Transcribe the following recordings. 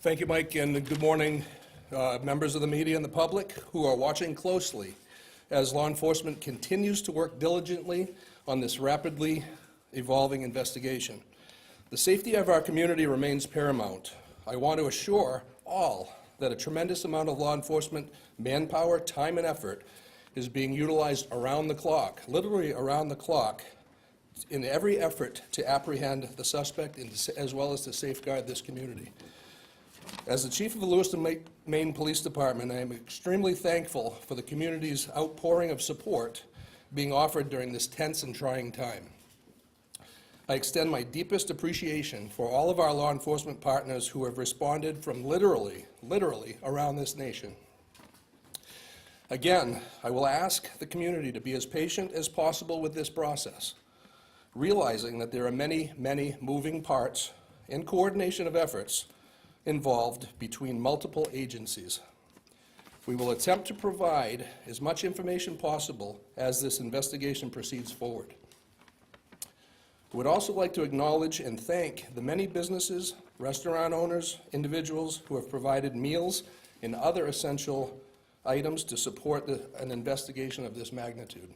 Thank you, Mike, and good morning, members of the media and the public who are watching closely as law enforcement continues to work diligently on this rapidly evolving investigation. The safety of our community remains paramount. I want to assure all that a tremendous amount of law enforcement manpower, time, and effort is being utilized around the clock, literally around the clock, in every effort to apprehend the suspect as well as to safeguard this community. As the chief of the Lewiston, Maine Police Department, I am extremely thankful for the community's outpouring of support being offered during this tense and trying time. I extend my deepest appreciation for all of our law enforcement partners who have responded from literally around this nation. Again, I will ask the community to be as patient as possible with this process, realizing that there are many moving parts and coordination of efforts involved between multiple agencies. We will attempt to provide as much information possible as this investigation proceeds forward. I would also like to acknowledge and thank the many businesses, restaurant owners, individuals who have provided meals and other essential items to support an investigation of this magnitude.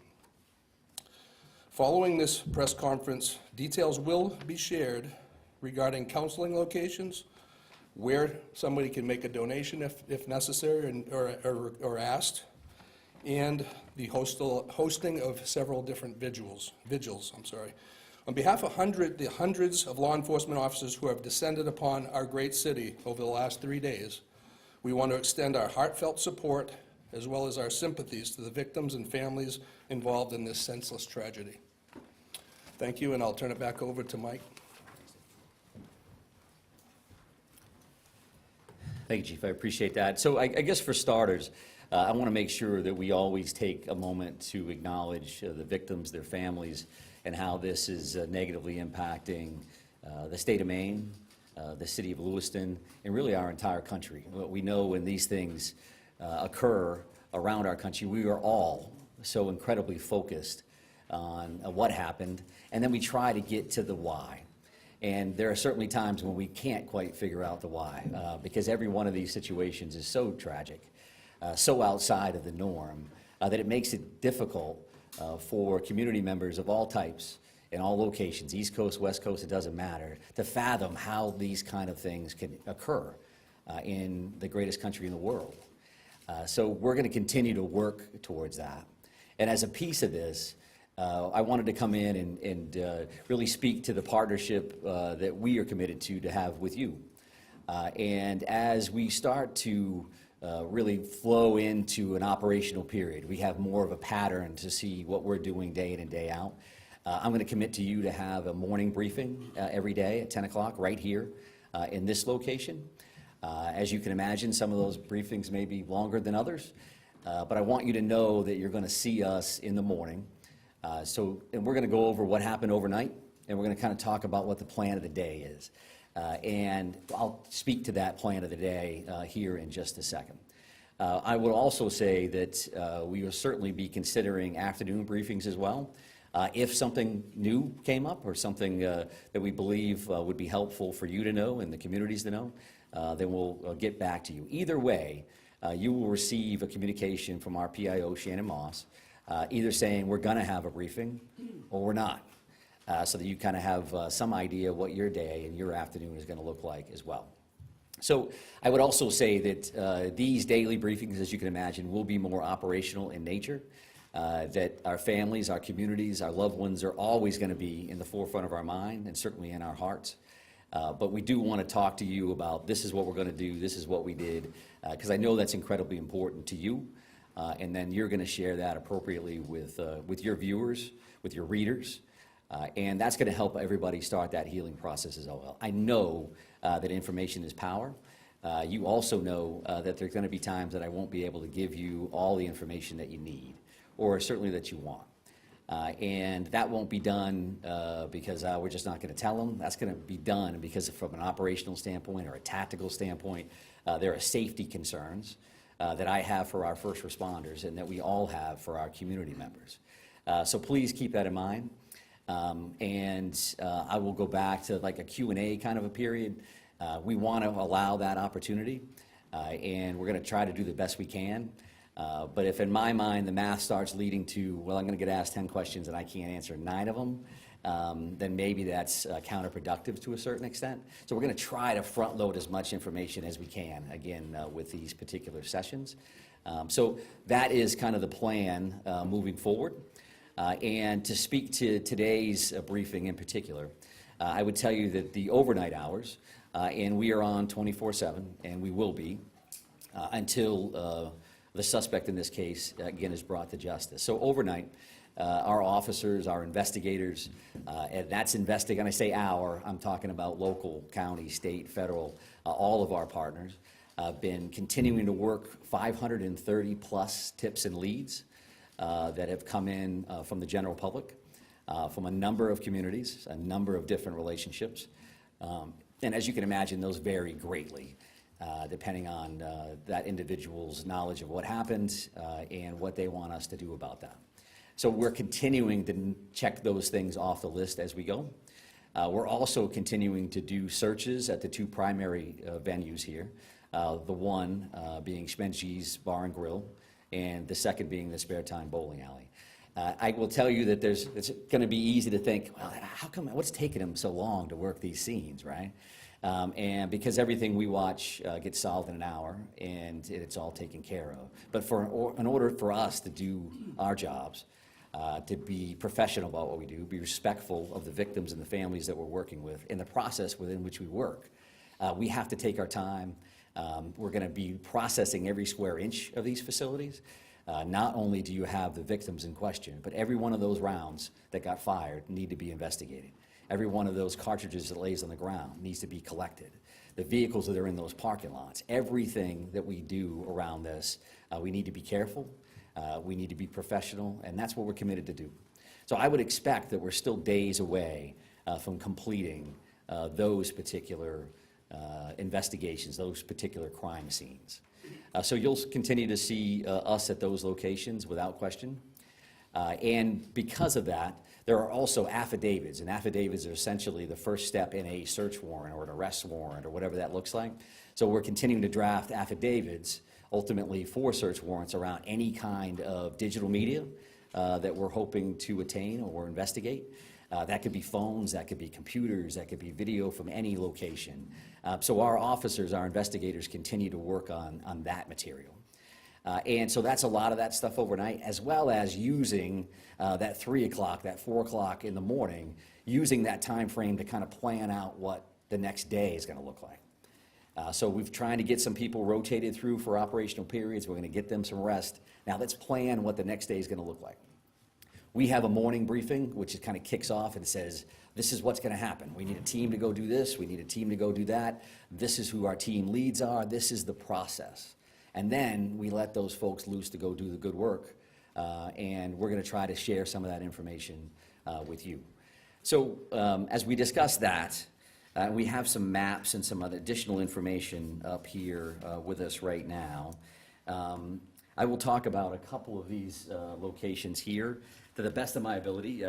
Following this press conference, details will be shared regarding counseling locations, where somebody can make a donation if necessary or asked, and the hosting of several different vigils. On behalf of the hundreds of law enforcement officers who have descended upon our great city over the last 3 days, we want to extend our heartfelt support as well as our sympathies to the victims and families involved in this senseless tragedy. Thank you, and I'll turn it back over to Mike. Thank you, Chief. I appreciate that. So I guess for starters, I want to make sure that we always take a moment to acknowledge the victims, their families, and how this is negatively impacting the state of Maine, the city of Lewiston, and really our entire country. We know when these things occur around our country, we are all so incredibly focused on what happened, and then we try to get to the why. And there are certainly times when we can't quite figure out the why, because every one of these situations is so tragic, so outside of the norm, that it makes it difficult for community members of all types in all locations, East Coast, West Coast, it doesn't matter, to fathom how these kind of things can occur in the greatest country in the world. So we're going to continue to work towards that. And as a piece of this, I wanted to come in and really speak to the partnership that we are committed to have with you. And as we start to really flow into an operational period, we have more of a pattern to see what we're doing day in and day out. I'm going to commit to you to have a morning briefing every day at 10 o'clock right here in this location. As you can imagine, some of those briefings may be longer than others, but I want you to know that you're going to see us in the morning. And we're going to go over what happened overnight, and we're going to kind of talk about what the plan of the day is. And I'll speak to that plan of the day here in just a second. I would also say that we will certainly be considering afternoon briefings as well. If something new came up or something that we believe would be helpful for you to know and the communities to know, then we'll get back to you. Either way, you will receive a communication from our PIO, Shannon Moss, either saying we're going to have a briefing or we're not, so that you kind of have some idea what your day and your afternoon is going to look like as well. So I would also say that these daily briefings, as you can imagine, will be more operational in nature, that our families, our communities, our loved ones are always going to be in the forefront of our mind and certainly in our hearts. But we do want to talk to you about this is what we're going to do, this is what we did, because I know that's incredibly important to you. And then you're going to share that appropriately with your viewers, with your readers, and that's going to help everybody start that healing process as well. I know that information is power. You also know that there's going to be times that I won't be able to give you all the information that you need, or certainly that you want. And that won't be done because we're just not going to tell them. That's going to be done because from an operational standpoint or a tactical standpoint, there are safety concerns that I have for our first responders and that we all have for our community members. So please keep that in mind. I will go back to like a Q&A kind of a period We want to allow that opportunity, and we're going to try to do the best we can. But if in my mind the math starts leading to, well, I'm going to get asked 10 questions and I can't answer 9 of them, then maybe that's counterproductive to a certain extent. So we're going to try to front load as much information as we can, again, with these particular sessions. So that is kind of the plan moving forward. And to speak to today's briefing in particular, I would tell you that the overnight hours, and we are on 24/7, and we will be, until the suspect in this case, again, is brought to justice. So overnight, our officers, our investigators, and that's and I say our, I'm talking about local, county, state, federal, all of our partners, been continuing to work 530 plus tips and leads that have come in from the general public, from a number of communities, a number of different relationships. And as you can imagine, those vary greatly, depending on that individual's knowledge of what happened and what they want us to do about that. So we're continuing to check those things off the list as we go. We're also continuing to do searches at the 2 primary venues here, the one being Schmenge's Bar and Grill, and the second being the Spare Time Bowling Alley. I will tell you that it's going to be easy to think, well, how come, what's taking them so long to work these scenes, right? And because everything we watch gets solved in an hour, and it's all taken care of. But in order for us to do our jobs, to be professional about what we do, be respectful of the victims and the families that we're working with, in the process within which we work, we have to take our time. We're going to be processing every square inch of these facilities. Not only do you have the victims in question, but every one of those rounds that got fired need to be investigated. Every one of those cartridges that lays on the ground needs to be collected. The vehicles that are in those parking lots, everything that we do around this, we need to be careful, we need to be professional, and that's what we're committed to do. So I would expect that we're still days away from completing those particular investigations, those particular crime scenes. So you'll continue to see us at those locations without question. And because of that, there are also affidavits, and affidavits are essentially the first step in a search warrant or an arrest warrant or whatever that looks like. So we're continuing to draft affidavits, ultimately for search warrants around any kind of digital media that we're hoping to attain or investigate. That could be phones, that could be computers, that could be video from any location. So our officers, our investigators continue to work on that material. And so that's a lot of that stuff overnight, as well as using that 3 o'clock, that 4 o'clock in the morning, using that time frame to kind of plan out what the next day is going to look like. So we've trying to get some people rotated through for operational periods. We're going to get them some rest. Now let's plan what the next day is going to look like. We have a morning briefing, which kind of kicks off and says, this is what's going to happen. We need a team to go do this. We need a team to go do that. This is who our team leads are. This is the process. And then we let those folks loose to go do the good work. And we're going to try to share some of that information with you. So as we discuss that, we have some maps and some other additional information up here with us right now. I will talk about a couple of these locations here to the best of my ability.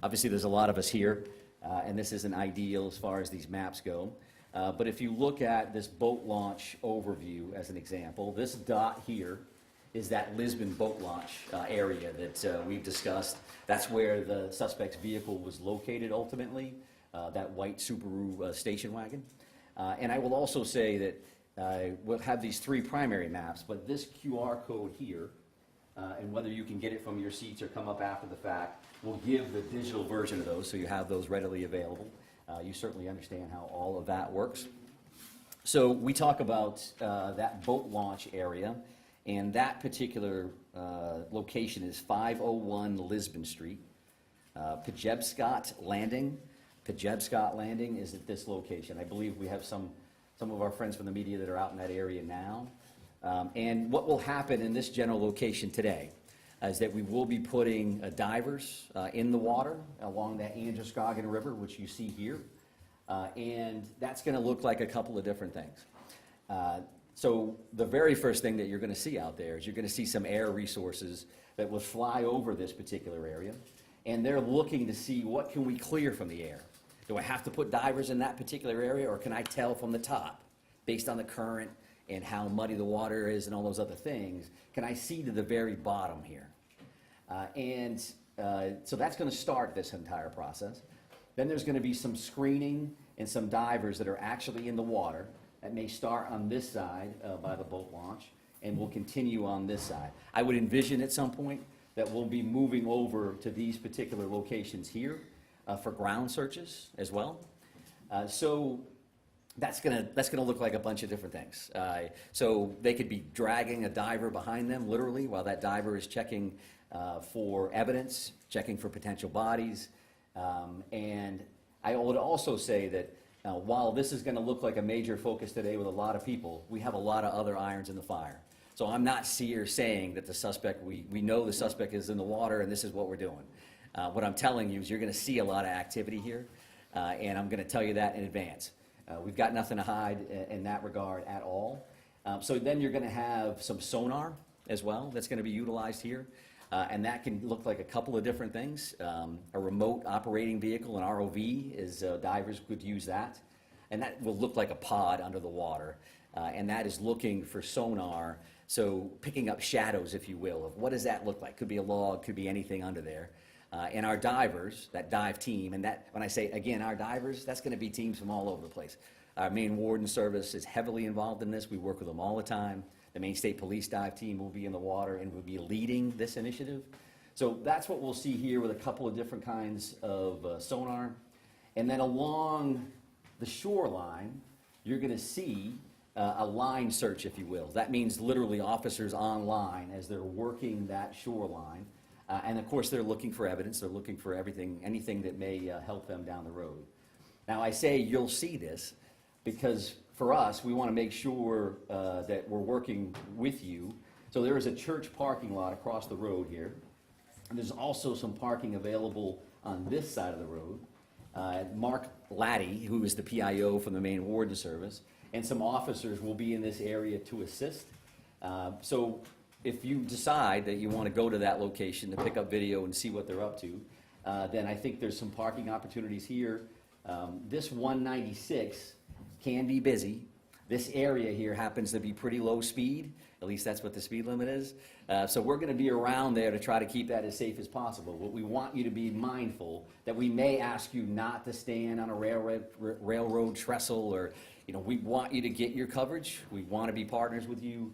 Obviously, there's a lot of us here, and this isn't ideal as far as these maps go. But if you look at this boat launch overview as an example, this dot here is that Lisbon boat launch area that we've discussed. That's where the suspect's vehicle was located ultimately, that white Subaru station wagon. And I will also say that we'll have these 3 primary maps, but this QR code here, and whether you can get it from your seats or come up after the fact, will give the digital version of those, so you have those readily available. You certainly understand how all of that works. So we talk about that boat launch area, and that particular location is 501 Lisbon Street. Pejebscott Landing. Pejebscott Landing is at this location. I believe we have some of our friends from the media that are out in that area now. And what will happen in this general location today is that we will be putting divers in the water along that Androscoggin River, which you see here. And that's going to look like a couple of different things. So the very first thing that you're going to see out there is you're going to see some air resources that will fly over this particular area. And they're looking to see what can we clear from the air. Do I have to put divers in that particular area, or can I tell from the top, based on the current and how muddy the water is and all those other things, can I see to the very bottom here? So that's going to start this entire process. Then there's going to be some screening and some divers that are actually in the water that may start on this side by the boat launch and will continue on this side. I would envision at some point that we'll be moving over to these particular locations here for ground searches as well. So that's gonna look like a bunch of different things. So they could be dragging a diver behind them, literally, while that diver is checking for evidence, checking for potential bodies. And I would also say that while this is gonna look like a major focus today with a lot of people, we have a lot of other irons in the fire. So I'm not here saying that the suspect, we know the suspect is in the water and this is what we're doing. What I'm telling you is you're gonna see a lot of activity here, and I'm gonna tell you that in advance. We've got nothing to hide in that regard at all. So then you're gonna have some sonar as well that's gonna be utilized here. And that can look like a couple of different things. A remote operating vehicle, an ROV, divers could use that. And that will look like a pod under the water. And that is looking for sonar, so picking up shadows, if you will, of what does that look like? Could be a log, could be anything under there. And our divers, that dive team, and that, when I say, again, our divers, that's gonna be teams from all over the place. Our Maine Warden Service is heavily involved in this. We work with them all the time. The Maine State Police dive team will be in the water and will be leading this initiative. So that's what we'll see here with a couple of different kinds of sonar. And then along the shoreline, you're gonna see a line search, if you will. That means literally officers on line as they're working that shoreline. And of course, they're looking for evidence. They're looking for anything that may help them down the road. Now, I say you'll see this because for us, we want to make sure that we're working with you. So there is a church parking lot across the road here. And there's also some parking available on this side of the road. Mark Laddie, who is the PIO from the Maine Warden Service, and some officers will be in this area to assist. So if you decide that you want to go to that location to pick up video and see what they're up to, then I think there's some parking opportunities here. This 196 can be busy. This area here happens to be pretty low speed. At least that's what the speed limit is. So we're going to be around there to try to keep that as safe as possible. But we want you to be mindful that we may ask you not to stand on a railroad trestle, or we want you to get your coverage. We want to be partners with you.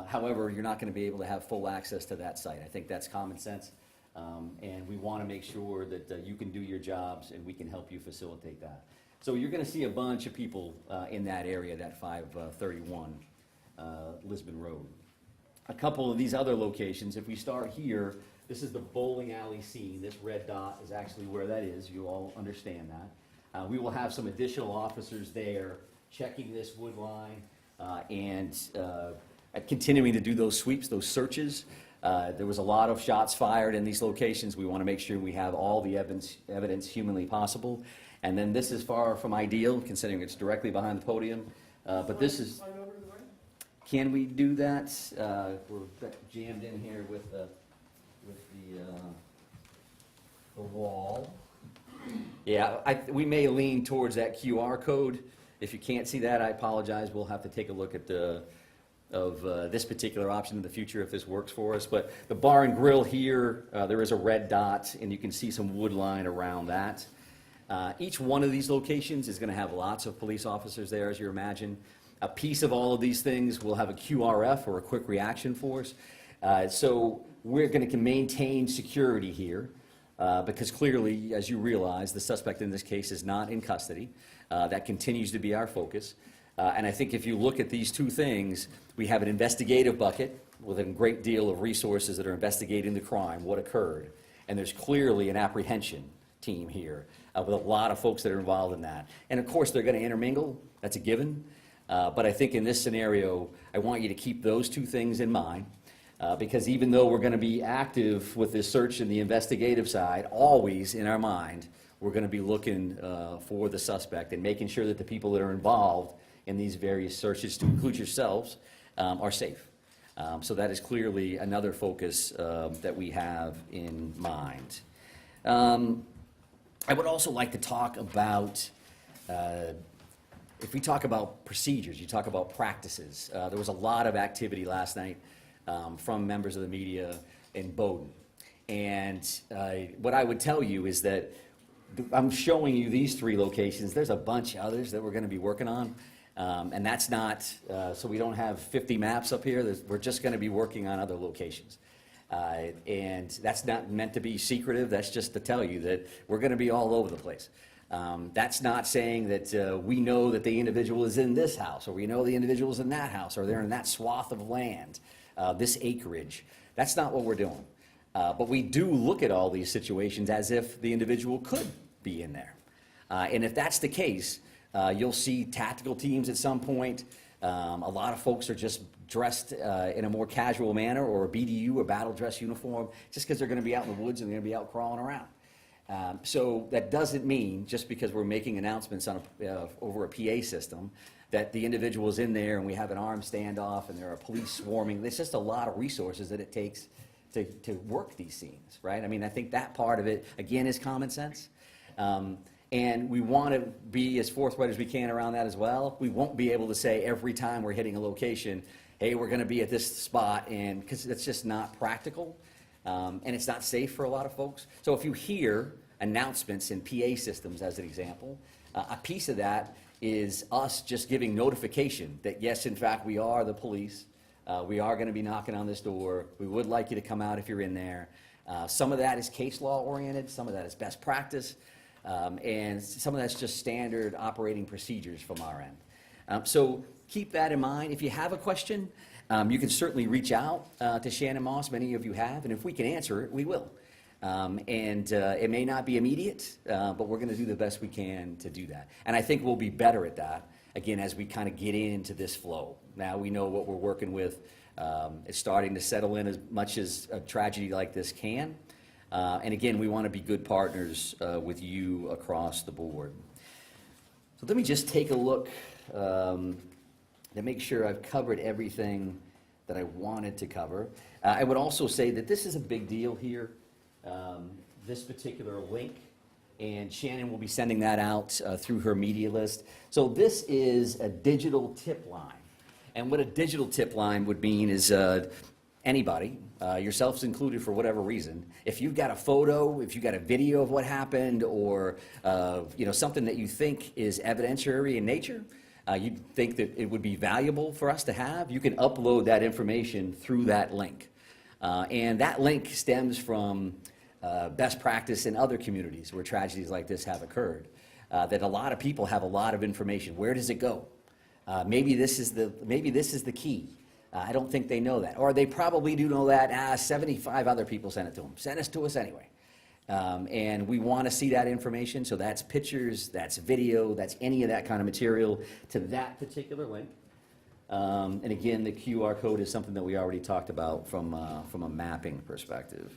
However, you're not going to be able to have full access to that site. I think that's common sense. And we want to make sure that you can do your jobs and we can help you facilitate that. So you're going to see a bunch of people in that area, that 531 Lisbon Road. A couple of these other locations, if we start here, this is the bowling alley scene. This red dot is actually where that is. You all understand that. We will have some additional officers there checking this wood line and continuing to do those sweeps, those searches. There was a lot of shots fired in these locations. We want to make sure we have all the evidence humanly possible. And then this is far from ideal, considering it's directly behind the podium. But this is, can we do that? We're jammed in here with the wall. Yeah, we may lean towards that QR code. If you can't see that, I apologize. We'll have to take a look at this particular option in the future if this works for us. But the bar and grill here, there is a red dot, and you can see some wood line around that. Each one of these locations is going to have lots of police officers there, as you imagine. A piece of all of these things will have a QRF, or a quick reaction force. So we're going to maintain security here because clearly, as you realize, the suspect in this case is not in custody. That continues to be our focus. And I think if you look at these two things, we have an investigative bucket with a great deal of resources that are investigating the crime, what occurred. And there's clearly an apprehension team here with a lot of folks that are involved in that. And of course, they're going to intermingle. That's a given. But I think in this scenario, I want you to keep those two things in mind. Because even though we're going to be active with this search and the investigative side, always in our mind, we're going to be looking for the suspect and making sure that the people that are involved in these various searches, to include yourselves, are safe. So that is clearly another focus that we have in mind. I would also like to talk about, if we talk about procedures, you talk about practices. There was a lot of activity last night from members of the media in Bowdoin. And what I would tell you is that I'm showing you these 3 locations. There's a bunch of others that we're going to be working on. And that's not, so we don't have 50 maps up here. We're just going to be working on other locations. And that's not meant to be secretive. That's just to tell you that we're going to be all over the place. That's not saying that we know that the individual is in this house, or we know the individual is in that house, or they're in that swath of land, this acreage. That's not what we're doing. But we do look at all these situations as if the individual could be in there. And if that's the case, you'll see tactical teams at some point. A lot of folks are just dressed in a more casual manner, or a BDU, a battle dress uniform, just because they're going to be out in the woods and they're going to be out crawling around. So that doesn't mean, just because we're making announcements on over a PA system, that the individual is in there and we have an armed standoff and there are police swarming. There's just a lot of resources that it takes to work these scenes, right? I mean, I think that part of it, again, is common sense. And we want to be as forthright as we can around that as well. We won't be able to say every time we're hitting a location, hey, we're going to be at this spot, and because it's just not practical, and it's not safe for a lot of folks. So if you hear announcements in PA systems, as an example, a piece of that is us just giving notification that, yes, in fact, we are the police. We are going to be knocking on this door. We would like you to come out if you're in there. Some of that is case law oriented. Some of that is best practice. And some of that's just standard operating procedures from our end. So keep that in mind. If you have a question, you can certainly reach out to Shannon Moss. Many of you have. And if we can answer it, we will. It may not be immediate, but we're going to do the best we can to do that. And I think we'll be better at that, again, as we kind of get into this flow. Now we know what we're working with. It's starting to settle in as much as a tragedy like this can. And again, we want to be good partners with you across the board. So let me just take a look to make sure I've covered everything that I wanted to cover. I would also say that this is a big deal here, this particular link, and Shannon will be sending that out through her media list. So this is a digital tip line. And what a digital tip line would mean is anybody, yourselves included for whatever reason, if you've got a photo, if you've got a video of what happened, or something that you think is evidentiary in nature, you think that it would be valuable for us to have, you can upload that information through that link. And that link stems from best practice in other communities where tragedies like this have occurred, that a lot of people have a lot of information. Where does it go? Maybe this is the key. I don't think they know that. Or they probably do know that. 75 other people sent it to them. Send it to us anyway. And we want to see that information. So that's pictures, that's video, that's any of that kind of material to that particular link. And again, the QR code is something that we already talked about from a mapping perspective.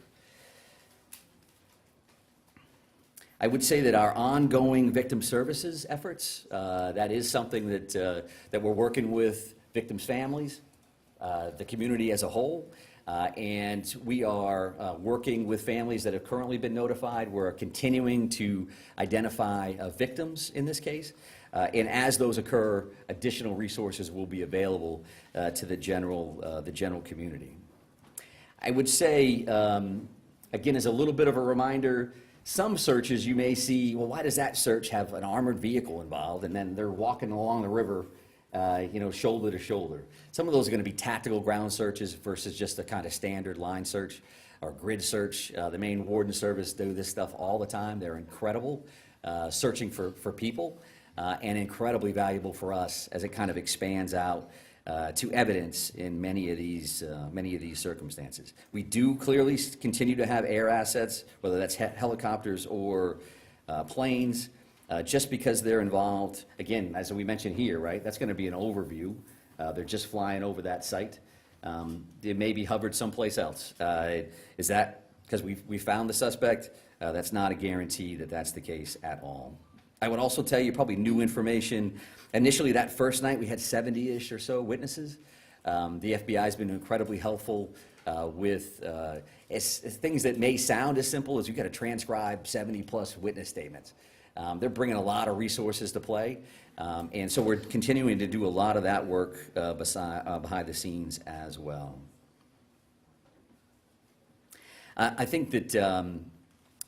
I would say that our ongoing victim services efforts, that is something that we're working with victims' families, the community as a whole, and we are working with families that have currently been notified. We're continuing to identify victims in this case, and as those occur, additional resources will be available to the general community. I would say, again, as a little bit of a reminder, some searches you may see, well, why does that search have an armored vehicle involved, and then they're walking along the river, shoulder to shoulder. Some of those are going to be tactical ground searches versus just a kind of standard line search or grid search. The Maine Warden Service do this stuff all the time. They're incredible, searching for people, and incredibly valuable for us as it kind of expands out to evidence in many of these circumstances. We do clearly continue to have air assets, whether that's helicopters or planes. Just because they're involved, again, as we mentioned here, right, that's going to be an overview. They're just flying over that site. They may be hovered someplace else. Is that because we found the suspect? That's not a guarantee that that's the case at all. I would also tell you probably new information. Initially, that first night, we had 70-ish or so witnesses. The FBI has been incredibly helpful with things that may sound as simple as you've got to transcribe 70-plus witness statements. They're bringing a lot of resources to play, and so we're continuing to do a lot of that work behind the scenes as well. I think that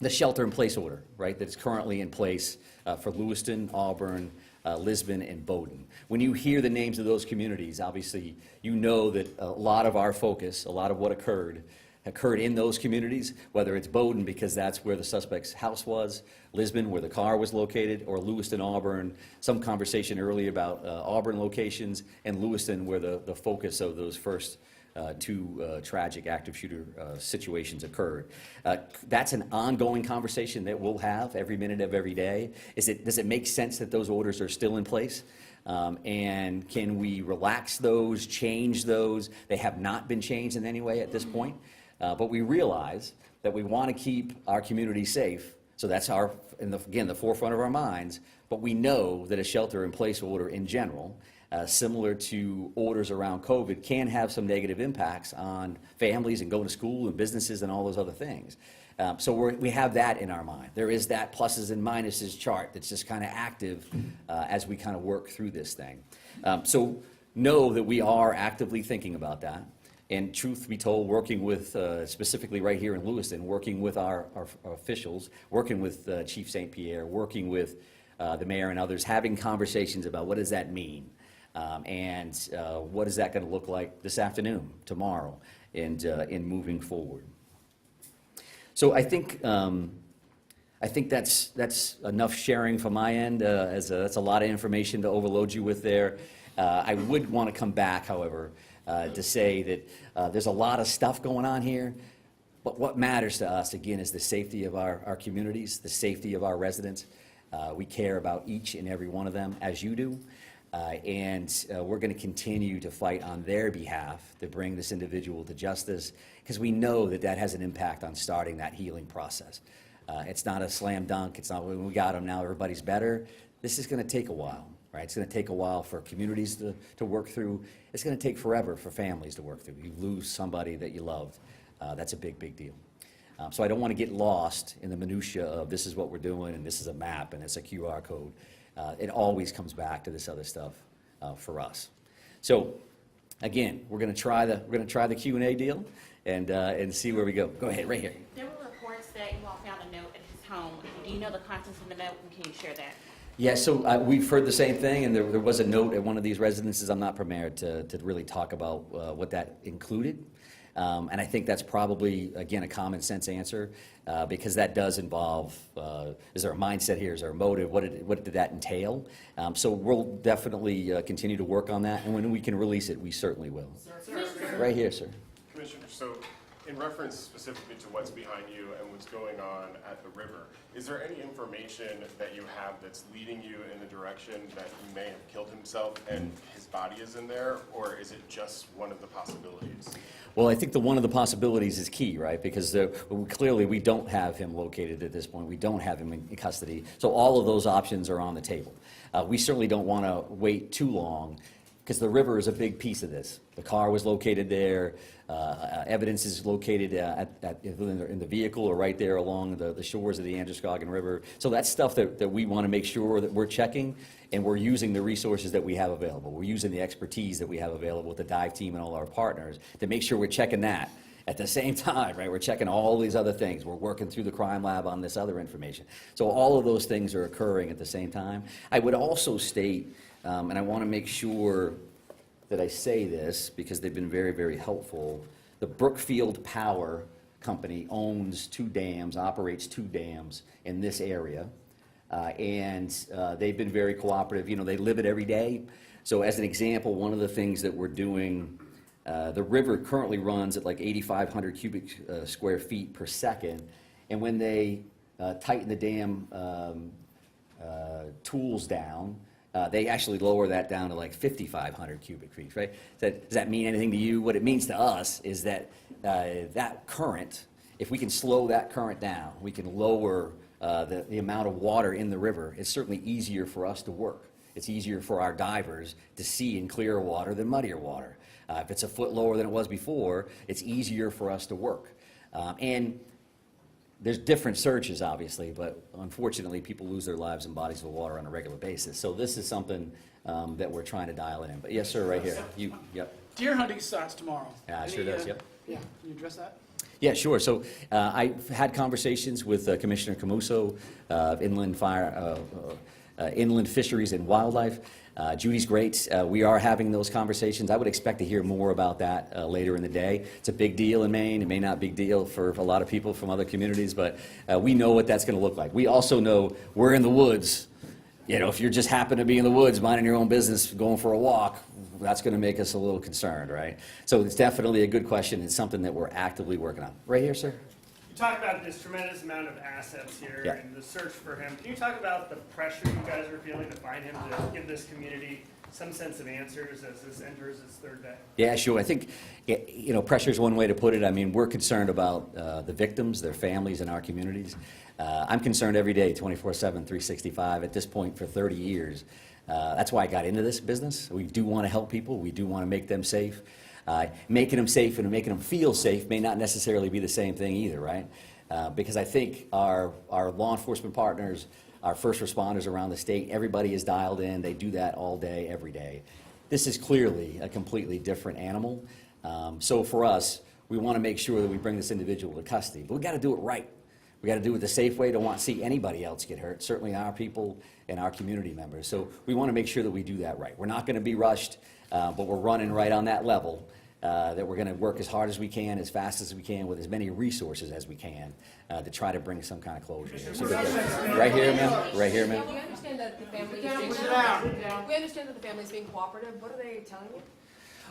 the shelter-in-place order, right, that's currently in place for Lewiston, Auburn, Lisbon, and Bowdoin. When you hear the names of those communities, obviously, you know that a lot of our focus, a lot of what occurred in those communities, whether it's Bowdoin because that's where the suspect's house was, Lisbon where the car was located, or Lewiston, Auburn, some conversation earlier about Auburn locations, and Lewiston where the focus of those first two tragic active shooter situations occurred. That's an ongoing conversation that we'll have every minute of every day. Does it make sense that those orders are still in place? And can we relax those, change those? They have not been changed in any way at this point. But we realize that we want to keep our community safe. So that's again, the forefront of our minds. But we know that a shelter-in-place order in general, similar to orders around COVID, can have some negative impacts on families and going to school and businesses and all those other things. So we have that in our mind. There is that pluses and minuses chart that's just kind of active as we kind of work through this thing. So know that we are actively thinking about that. And truth be told, working with, specifically right here in Lewiston, working with our officials, working with Chief St. Pierre, working with the mayor and others, having conversations about what does that mean? And what is that going to look like this afternoon, tomorrow, and in moving forward. So I think that's enough sharing from my end. That's a lot of information to overload you with there. I would want to come back, however, to say that there's a lot of stuff going on here, but what matters to us, again, is the safety of our communities, the safety of our residents. We care about each and every one of them, as you do, and we're going to continue to fight on their behalf to bring this individual to justice, because we know that that has an impact on starting that healing process. It's not a slam dunk. It's not when we got them, now everybody's better. This is going to take a while. Right? It's going to take a while for communities to work through. It's going to take forever for families to work through. You lose somebody that you loved. That's a big, big deal. So I don't want to get lost in the minutia of this is what we're doing and this is a map and it's a QR code. It always comes back to this other stuff for us. So again, we're going to try the Q&A deal and see where we go. Go ahead, right here. There were reports that you all found a note at his home. Do you know the contents of the note, and can you share that? Yeah, so we've heard the same thing, and there was a note at one of these residences. I'm not prepared to really talk about what that included. And I think that's probably, again, a common sense answer, because that does involve, is there a mindset here, is there a motive, what did that entail? So we'll definitely continue to work on that, and when we can release it, we certainly will. Sir. Right here, sir. Commissioner, so in reference specifically to what's behind you and what's going on at the river, is there any information that you have that's leading you in the direction that he may have killed himself and his body is in there, or is it just one of the possibilities? Well, I think one of the possibilities is key, right? Because clearly we don't have him located at this point. We don't have him in custody. So all of those options are on the table. We certainly don't want to wait too long, because the river is a big piece of this. The car was located there. Evidence is located in the vehicle or right there along the shores of the Androscoggin River. So that's stuff that we want to make sure that we're checking, and we're using the resources that we have available. We're using the expertise that we have available with the dive team and all our partners to make sure we're checking that. At the same time, right, we're checking all these other things. We're working through the crime lab on this other information. So all of those things are occurring at the same time. I would also state, and I want to make sure that I say this because they've been very, very helpful. The Brookfield Power Company owns 2 dams, operates 2 dams in this area, and they've been very cooperative. You know, they live it every day. So as an example, one of the things that we're doing, the river currently runs at like 8,500 cubic square feet per second, and when they tighten the dam tools down, they actually lower that down to like 5,500 cubic feet, right? Does that mean anything to you? What it means to us is that that current, if we can slow that current down, we can lower the amount of water in the river. It's certainly easier for us to work. It's easier for our divers to see in clearer water than muddier water. If it's a foot lower than it was before, it's easier for us to work. And there's different searches, obviously, but unfortunately, people lose their lives in bodies of water on a regular basis. So this is something that we're trying to dial it in. But yes, sir, right here. Yep. Deer hunting starts tomorrow. Yeah, it sure does, yep. Yeah, can you address that? Yeah, sure. So I've had conversations with Commissioner Camuso, Inland Fisheries and Wildlife. Judy's great. We are having those conversations. I would expect to hear more about that later in the day. It's a big deal in Maine. It may not be a big deal for a lot of people from other communities, but we know what that's going to look like. We also know we're in the woods. You know, if you just happen to be in the woods, minding your own business, going for a walk, that's going to make us a little concerned, right? So it's definitely a good question. It's something that we're actively working on. Right here, sir. You talk about this tremendous amount of assets here Yeah. and the search for him. Can you talk about the pressure you guys are feeling to find him, to give this community some sense of answers as this enters its third day? Yeah, sure. I think, you know, pressure is one way to put it. I mean, we're concerned about the victims, their families, and our communities. I'm concerned every day, 24/7, 365, at this point for 30 years. That's why I got into this business. We do want to help people. We do want to make them safe. Making them safe and making them feel safe may not necessarily be the same thing either, right? Because I think our law enforcement partners, our first responders around the state, everybody is dialed in. They do that all day, every day. This is clearly a completely different animal. So for us, we want to make sure that we bring this individual to custody, but we got to do it right. We got to do it the safe way. Don't want to see anybody else get hurt, certainly our people and our community members. So we want to make sure that we do that right. We're not going to be rushed, but we're running right on that level, that we're going to work as hard as we can, as fast as we can, with as many resources as we can to try to bring some kind of closure here. So right here, ma'am. Right here, ma'am. We understand that the family is being cooperative. What are they telling you?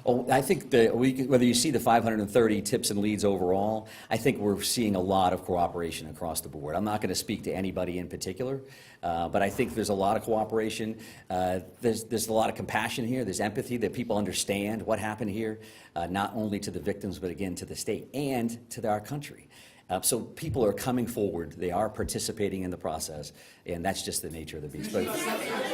Oh, I think whether you see the 530 tips and leads overall, I think we're seeing a lot of cooperation across the board. I'm not going to speak to anybody in particular, but I think there's a lot of cooperation. There's a lot of compassion here. There's empathy that people understand what happened here, not only to the victims, but again to the state and to our country. So people are coming forward. They are participating in the process, and that's just the nature of the beast. But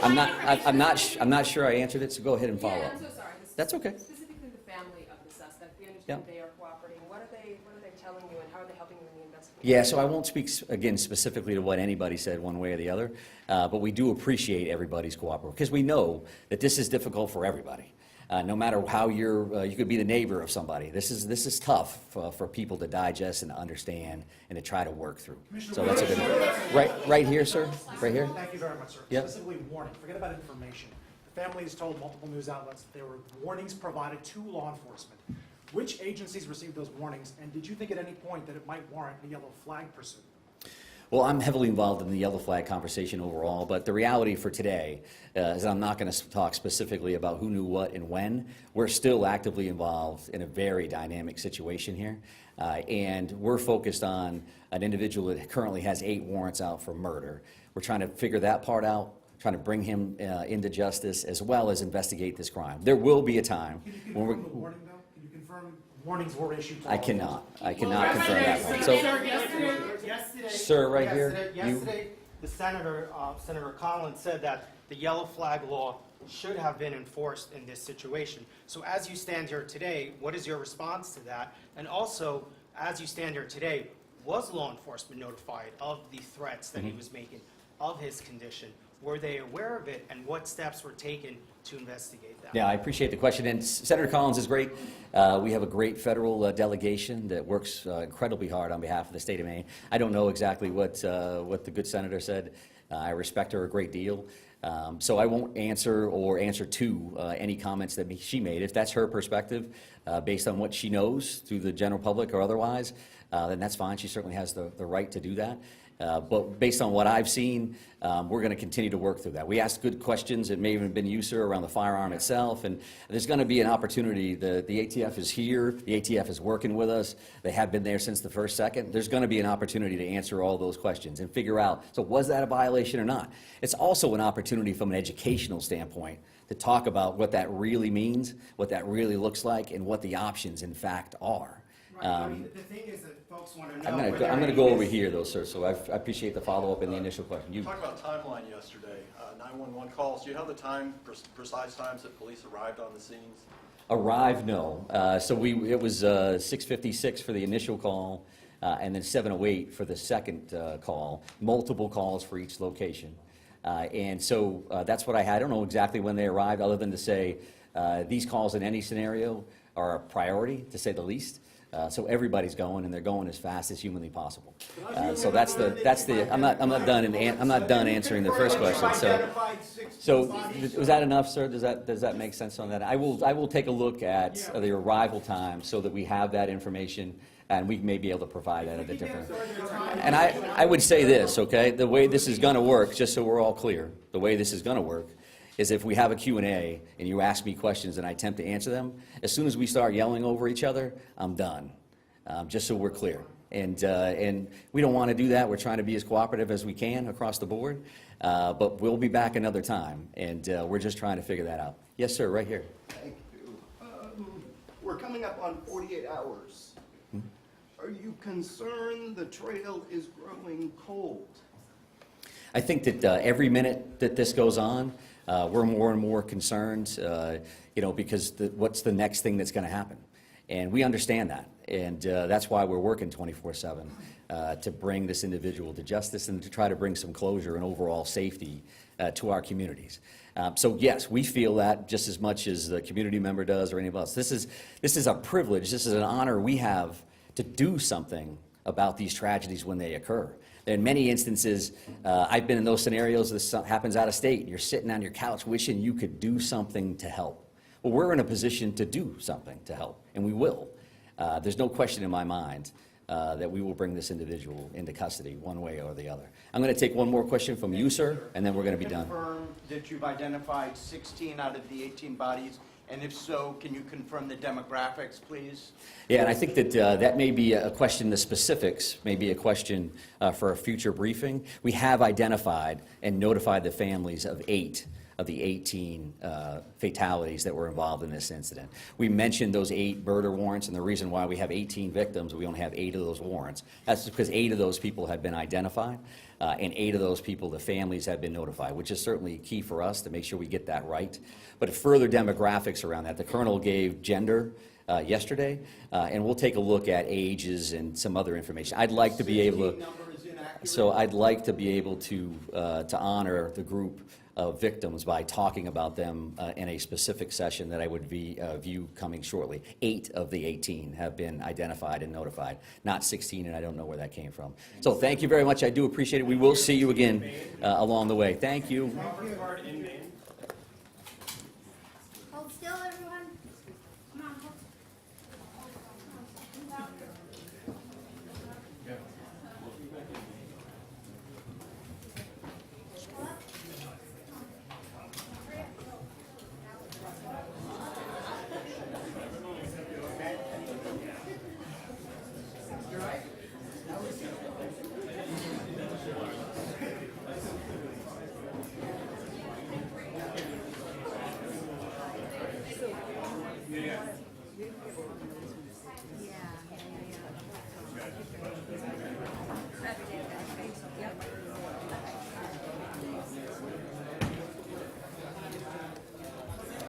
I'm not sure I answered it. So go ahead and follow up. I'm so sorry. That's okay. Specifically the family of the suspect. We understand Yeah. they are cooperating. What are they telling you, and how are they helping you in the investigation? Yeah, so I won't speak, again, specifically to what anybody said one way or the other, but we do appreciate everybody's cooperation, because we know that this is difficult for everybody. No matter how you could be the neighbor of somebody. This is tough for people to digest and understand and to try to work through. So that's a good one. Right here, sir? Right here? Thank you very much, sir. Yep. Specifically warning, forget about information. The family has told multiple news outlets that there were warnings provided to law enforcement. Which agencies received those warnings, and did you think at any point that it might warrant a yellow flag pursuit? Well, I'm heavily involved in the yellow flag conversation overall, but the reality for today is I'm not going to talk specifically about who knew what and when. We're still actively involved in a very dynamic situation here, and we're focused on an individual that currently has 8 warrants out for murder. We're trying to figure that part out, trying to bring him into justice, as well as investigate this crime. There will be a time Can you when confirm the warning, though? Can you confirm warnings were issued to I all cannot confirm that one. So, Yesterday, sir, right here, you- Yesterday, the Senator Collins said that the yellow flag law should have been enforced in this situation. So as you stand here today, what is your response to that? And also, as you stand here today, was law enforcement notified of the threats that he was making, of his condition? Were they aware of it, and what steps were taken to investigate that? Yeah, I appreciate the question, and Senator Collins is great. We have a great federal delegation that works incredibly hard on behalf of the state of Maine. I don't know exactly what the good senator said. I respect her a great deal. So I won't answer to any comments that she made. If that's her perspective, based on what she knows through the general public or otherwise, then that's fine. She certainly has the right to do that. But based on what I've seen, we're going to continue to work through that. We asked good questions. It may even have been you, sir, around the firearm itself. And there's going to be an opportunity. The ATF is here. The ATF is working with us. They have been there since the first second. There's going to be an opportunity to answer all those questions and figure out, so was that a violation or not? It's also an opportunity from an educational standpoint to talk about what that really means, what that really looks like, and what the options, in fact, are. The thing is that folks want to know. I'm gonna go over here though, sir, so I appreciate the follow-up and the initial question. You You, talked about timeline yesterday, 911 calls. Do you have the time, precise times that police arrived on the scenes? arrive, no. So it was 6:56 for the initial call, and then 7:08 for the second call, multiple calls for each location. And so that's what I had. I don't know exactly when they arrived, other than to say these calls in any scenario are a priority, to say the least. So everybody's going, and they're going as fast as humanly possible. So that's the. I'm not done answering the first question. So was that enough, sir? Does that make sense on that? I will take a look at the arrival time so that we have that information, and we may be able to provide that at a different. And I would say this, okay? The way this is going to work, just so we're all clear, the way this is going to work is if we have a Q&A and you ask me questions and I attempt to answer them, as soon as we start yelling over each other, I'm done, just so we're clear. And we don't want to do that. We're trying to be as cooperative as we can across the board, but we'll be back another time, and we're just trying to figure that out. Yes, sir, right here. Thank you. We're coming up on 48 hours. Are you concerned the trail is growing cold? I think that every minute that this goes on, we're more and more concerned, because what's the next thing that's going to happen? And we understand that, and that's why we're working 24/7 to bring this individual to justice and to try to bring some closure and overall safety to our communities. So yes, we feel that just as much as the community member does or anybody else. This is a privilege. This is an honor we have to do something about these tragedies when they occur. In many instances, I've been in those scenarios. This happens out of state. You're sitting on your couch wishing you could do something to help. Well, we're in a position to do something to help, and we will. There's no question in my mind that we will bring this individual into custody one way or the other. I'm going to take one more question from you, sir, and then we're going to be done. Confirm that you've identified 16 out of the 18 bodies, and if so, can you confirm the demographics, please? Yeah, and I think that that may be a question, the specifics may be a question for a future briefing. We have identified and notified the families of 8 of the 18 fatalities that were involved in this incident. We mentioned those 8 murder warrants, and the reason why we have 18 victims, we only have 8 of those warrants. That's because 8 of those people have been identified, and 8 of those people, the families have been notified, which is certainly key for us to make sure we get that right. But further demographics around that, the colonel gave gender yesterday, and we'll take a look at ages and some other information. I'd like to be able to, I'd like to be able to honor the group of victims by talking about them in a specific session that I would view coming shortly. 8 of the 18 have been identified and notified, not 16, and I don't know where that came from. So thank you very much. I do appreciate it. We will see you again along the way. Thank you. Robert Card in Maine.